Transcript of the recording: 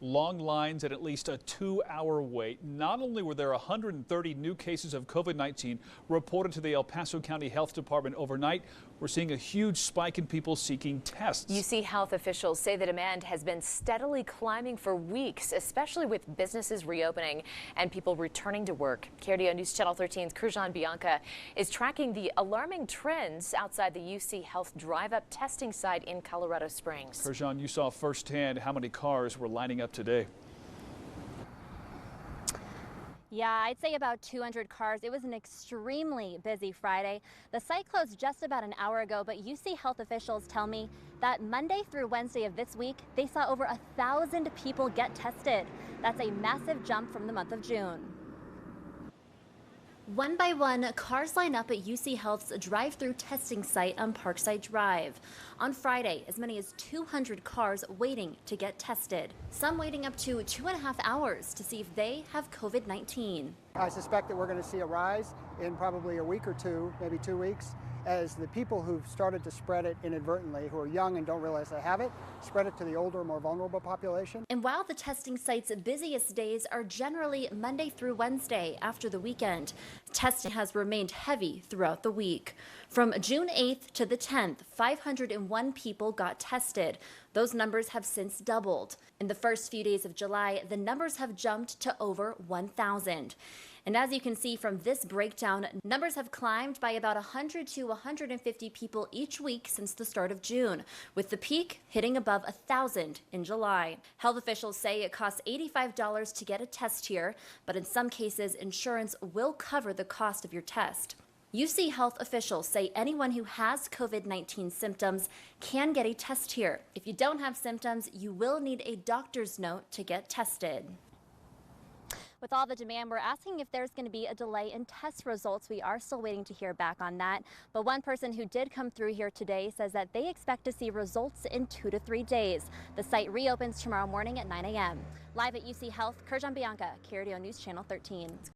Long lines and at least a 2-hour wait. Not only were there 130 new cases of COVID-19 reported to the El Paso County Health Department overnight, we're seeing a huge spike in people seeking tests. UCHealth officials say the demand has been steadily climbing for weeks, especially with businesses reopening and people returning to work. KRDO News Channel 13's Kurjan Bianca is tracking the alarming trends outside the UCHealth drive-up testing site in Colorado Springs. Kurjan, you saw firsthand how many cars were lining up today. Yeah, I'd say about 200 cars. It was an extremely busy Friday. The site closed just about an hour ago, but UCHealth officials tell me that Monday through Wednesday of this week, they saw over 1,000 people get tested. That's a massive jump from the month of June. One by one, cars line up at UCHealth's drive-through testing site on Parkside Drive. On Friday, as many as 200 cars waiting to get tested. Some waiting up to 2.5 hours to see if they have COVID-19. I suspect that we're going to see a rise in probably a week or two, maybe 2 weeks, as the people who've started to spread it inadvertently, who are young and don't realize they have it, spread it to the older, more vulnerable population. And while the testing site's busiest days are generally Monday through Wednesday after the weekend, testing has remained heavy throughout the week. From June 8th to the 10th, 501 people got tested. Those numbers have since doubled. In the first few days of July, the numbers have jumped to over 1,000. And as you can see from this breakdown, numbers have climbed by about 100 to 150 people each week since the start of June, with the peak hitting above 1,000 in July. Health officials say it costs $85 to get a test here, but in some cases, insurance will cover the cost of your test. UCHealth officials say anyone who has COVID-19 symptoms can get a test here. If you don't have symptoms, you will need a doctor's note to get tested. With all the demand, we're asking if there's going to be a delay in test results. We are still waiting to hear back on that. But one person who did come through here today says that they expect to see results in 2 to 3 days. The site reopens tomorrow morning at 9 a.m. Live at UCHealth, Kurjan Bianca, KRDO News Channel 13.